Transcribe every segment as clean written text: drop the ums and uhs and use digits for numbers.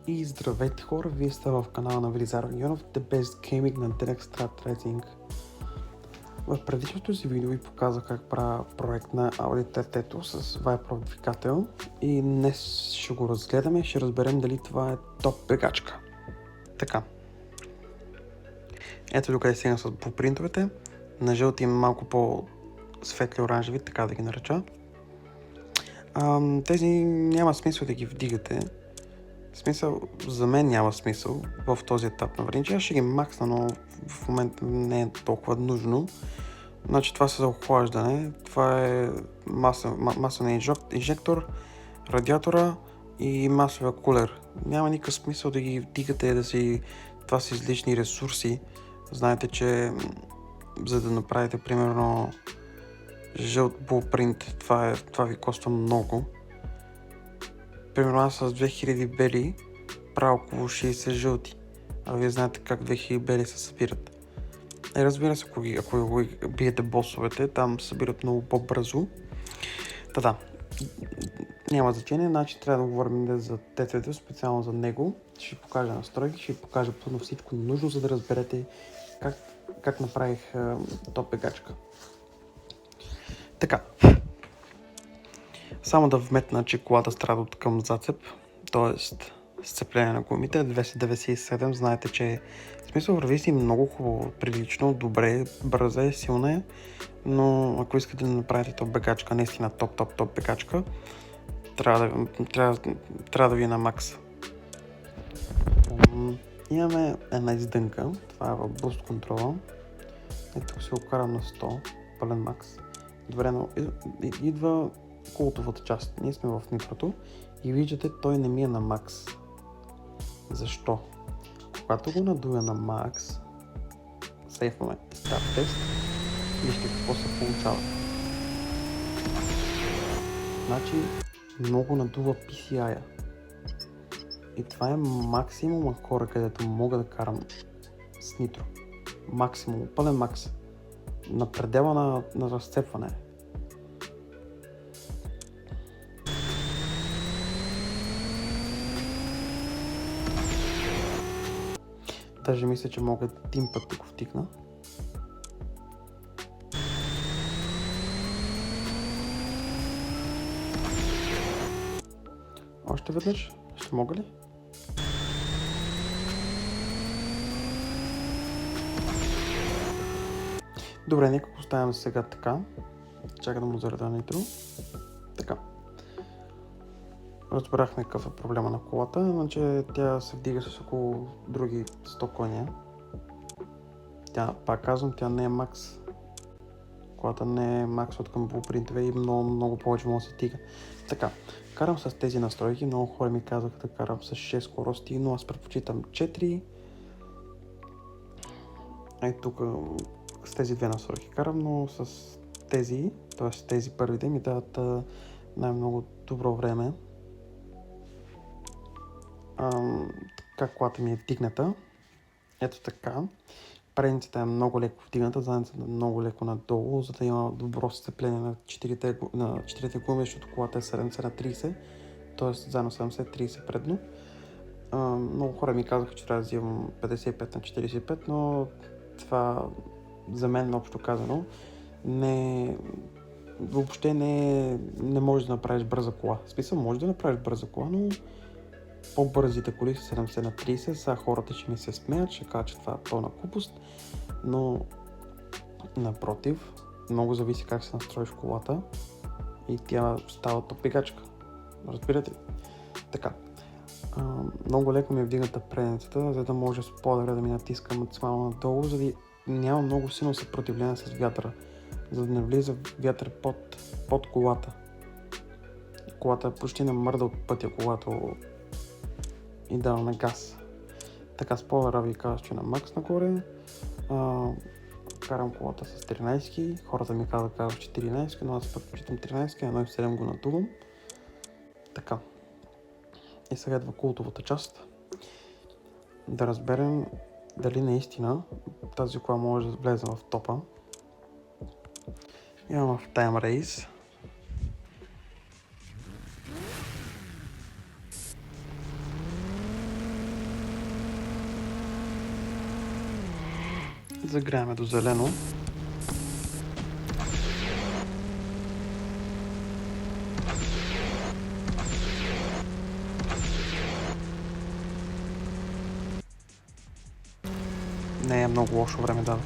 И здравейте хора, вие сте в канала на Велизар Регионов, The Best Gaming на Direct Strat Racing. В предишното си видео ви показах как правя проект на Audi TT с Viper двигател и днес ще го разгледаме и ще разберем дали това е топ бегачка. Така. Ето докъде стигна с блупринтовете. На жълти има малко по-светли оранжеви, така да ги нареча. Тези няма смисъл да ги вдигате. Смисъл, за мен няма смисъл в този етап на връзка. Аз ще ги максна, но в момента не е толкова нужно. Значи това са за охлаждане. Това е масен инжектор, радиатора и масовия кулер. Няма никакъв смисъл да ги вдигате, това са излишни ресурси. Знаете, че за да направите примерно жълт булпринт, това ви коства много. Примерно аз с 2000 бели правя около 60 жълти, а вие знаете как 2000 бели се събират. Разбира се, ако го биете босовете, там се събират много по-бързо. Да, няма значение, значи трябва да говорим за ТТ, специално за него. Ще ви покажа настройки, ще ви покажа пълно всичко нужно, за да разберете как направих топ бегачка. Така. Само да вметна, че колата страда от към зацеп, т.е. сцепление на гумите, 297, знаете, че в смисъл върви си много хубаво, прилично, добре, бърза е, силна е, но ако искате да направите топ бегачка, наистина топ бегачка, трябва да ви е на макс. Имаме една издънка, това е в Boost контрола, ето си го карам на 100, пълен макс. Добре, но идва култовата част. Ние сме в нитрото и виждате, той не ми е на макс. Защо? Когато го надуя на макс, сейфваме старт тест, вижте какво се получава. Значи много надува PCI-а. И това е максимум хора, където мога да карам с нитро. Максимум, пълен макс. На предела на разцепване. Даже мисля, че мога един път да го втикна. Още веднъж? Ще мога ли? Добре, нека го оставям сега така. Чакай да му зареда нитро. Така. Разбрахме какъв е проблема на колата, иначе тя се вдига с около други 100 коня. Пак казвам, тя не е макс. Колата не е макс от към блупринтове и много повече може да се стига. Така, карам с тези настройки, много хора ми казаха да карам с 6 скорости, но аз предпочитам 4. Ето тук с тези две настройки карам, но с тези, т.е. тези първите ми дават най-много добро време. Така колата ми е вдигната. Ето така. Предницата е много леко вдигната, задницата е много леко надолу, за да има добро сцепление на 4-те гуми, защото колата е 70 на 30, т.е. заедно 70-30 предно. Много хора ми казаха, че трябва да взимам 55 на 45, но това за мен общо казано въобще не можеш да направиш бърза кола. В смисъл, може да направиш бърза кола, но по-бързите коли са 70 на 30, сега хората ще ми се смеят, ще кажат, че това е пълна глупост, но напротив, много зависи как се настроиш колата и тя става топ бегачка. Разбирате ли? Така. Много леко ми е вдигната предницата, за да може спойлера да ми натиска максимално надолу, за да няма много силно съпротивление с вятъра, за да не влиза вятър под колата. Колата почти не мърда от пътя, когато и дава на газ. Така, спойлера ви казва, че на макс нагоре. Карам колата с 13, хората ми казват 14, но аз предпочитам 13, а 1.7 го надувам. Така. И сега идва култовата част. Да разберем дали наистина тази кола може да влезе в топа. Имам в Time Race. Загряваме до зелено. Не е много лошо време, да.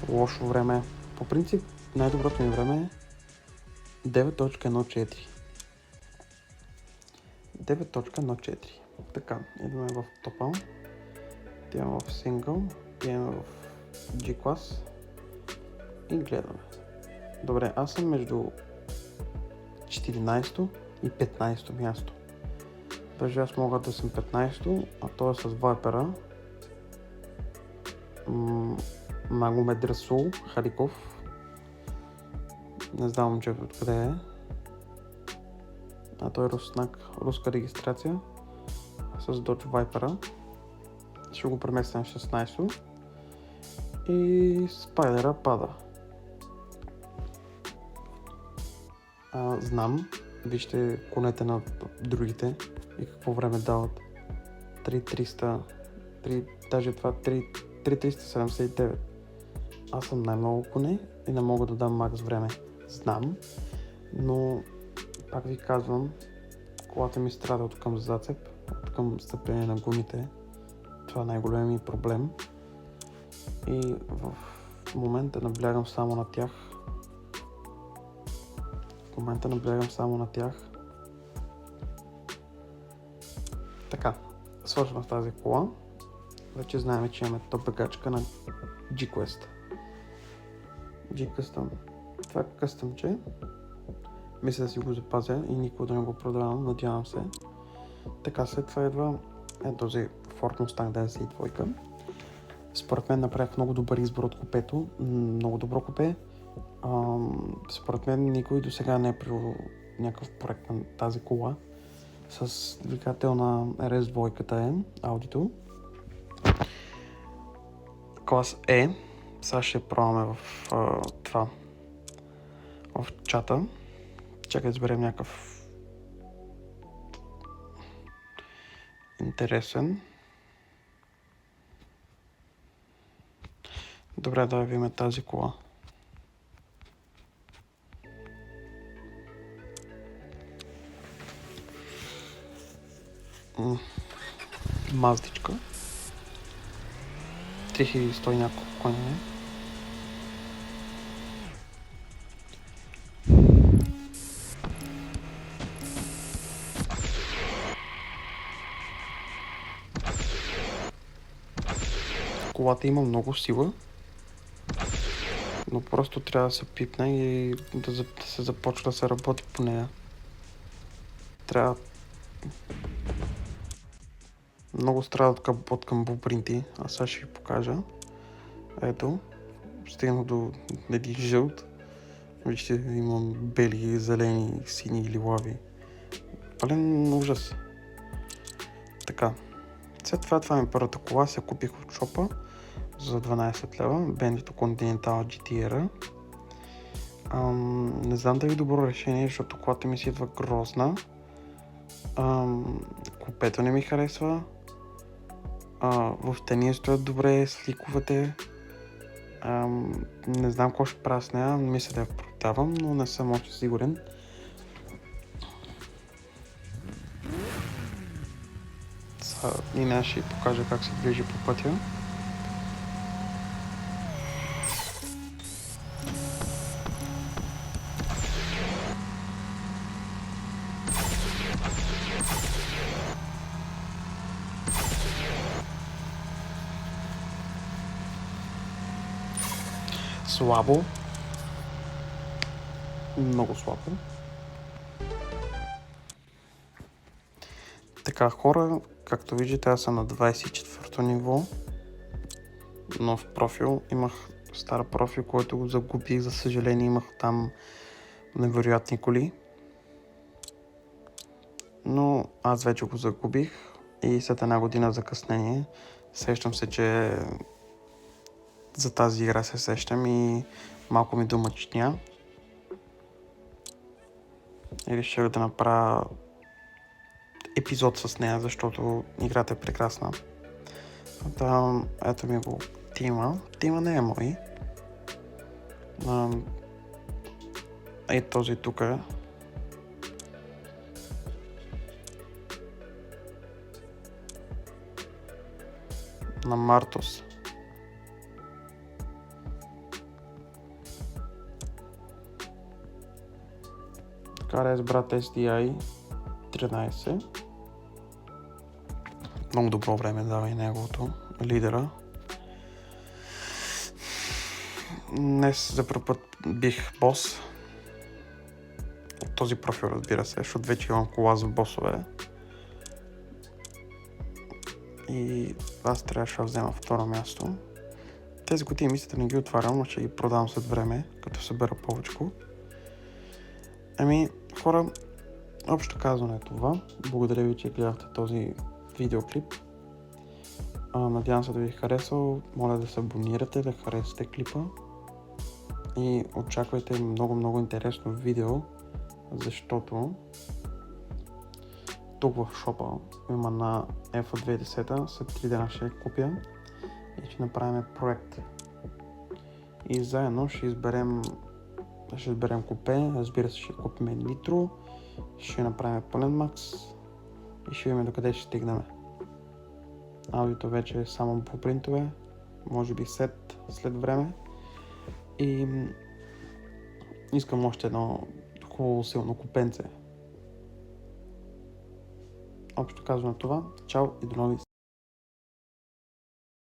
Лошо време. По принцип, най-доброто ми време е 9.14. 9.14. Така, идваме в топа. Отиваме в сингъл. Отиваме в G-клас. И гледаме. Добре, аз съм между 14 и 15 място. Даже аз мога да съм 15, а той е с Вайпера. Магомед Расул Халиков. Не знам момчето откъде е. А той е руснак, руска регистрация с Dodge Viper. Ще го преместя на 16 и спайдера пада. Знам, вижте конете на другите и какво време дават. 3.300, даже това 3.379. Аз съм най-много коне и не мога да дам макс време. Знам, но пак ви казвам, колата ми страда от към зацеп, от към сцепление на гумите. Това е най-големият ми проблем. И в момента наблягам само на тях. Така, свършвам с тази кола. Вече знаем, че имаме топ бегачка на G-Quest. G-Custom. Това е къстъмче. Мисля да си го запазя и никога да не го продавам, надявам се. Така, след това идва този Ford Mustang 92. Според мен направих много добър избор от купето. Много добро купе. Според мен никой до сега не е правил някакъв проект на тази кола. С двигател на RS2 е аудито. Клас E. Сега ще пробваме в това. В чата. Чакай да изберем някакъв интересен. Добре, да видим тази кола. Маздичка. 3100 няколко коня. Колата има много сила, но просто трябва да се пипне и да се започва да се работи по нея. Трябва много страда от към блупринти, а сега ще ви покажа. Ето, стигна до един жълт. Вижте, имам бели, зелени, сини или лави. Пълен ужас. Така. След това ми първата кола, се купих от шопа за 12 лева. Bendito Continental GTR. Не знам дали добро решение, защото колата ми си идва грозна. Купето не ми харесва. Въобще не стоят добре сликовете. Не знам какво ще правя с нея, мисля да я продавам, но не съм още сигурен. И не ще покажа как се движи по пътя. Слабо. Много слабо. Така, хора, както виждате, аз съм на 24-то ниво. Нов профил. Имах стар профил, който го загубих. За съжаление, имах там невероятни коли. Но аз вече го загубих и след една година закъснение сещам се, че за тази игра се сещам и малко ми домъчня. И реших да направя епизод с нея, защото играта е прекрасна. Ето ми го Тима не е мой. Ей този тук е. На Мартос. Кара с брат SDI 13. Много добро време дава и неговото. Лидера. Днес за първ път бих бос. От този профил, разбира се, защото вече имам кола за босове. И аз трябваше да взема второ място. Тези кутии мисля да не ги отварям, но ще ги продавам след време, като събера повечко. Хора, общо казано е това. Благодаря ви, че гледахте този видеоклип. Надявам се да ви е харесал. Моля да се абонирате, да харесате клипа. И очаквайте много интересно видео, защото тук в шопа има на F 2010, след 3 дена ще я купя и ще направим проект. И заедно ще изберем купе, разбира се ще купим нитро, ще направим пълен макс и ще видим докъде ще стигнем. Аудиото вече е само по принтове, може би след време. И искам още едно хубаво силно купенце. Общо казвам това. Чао и до нови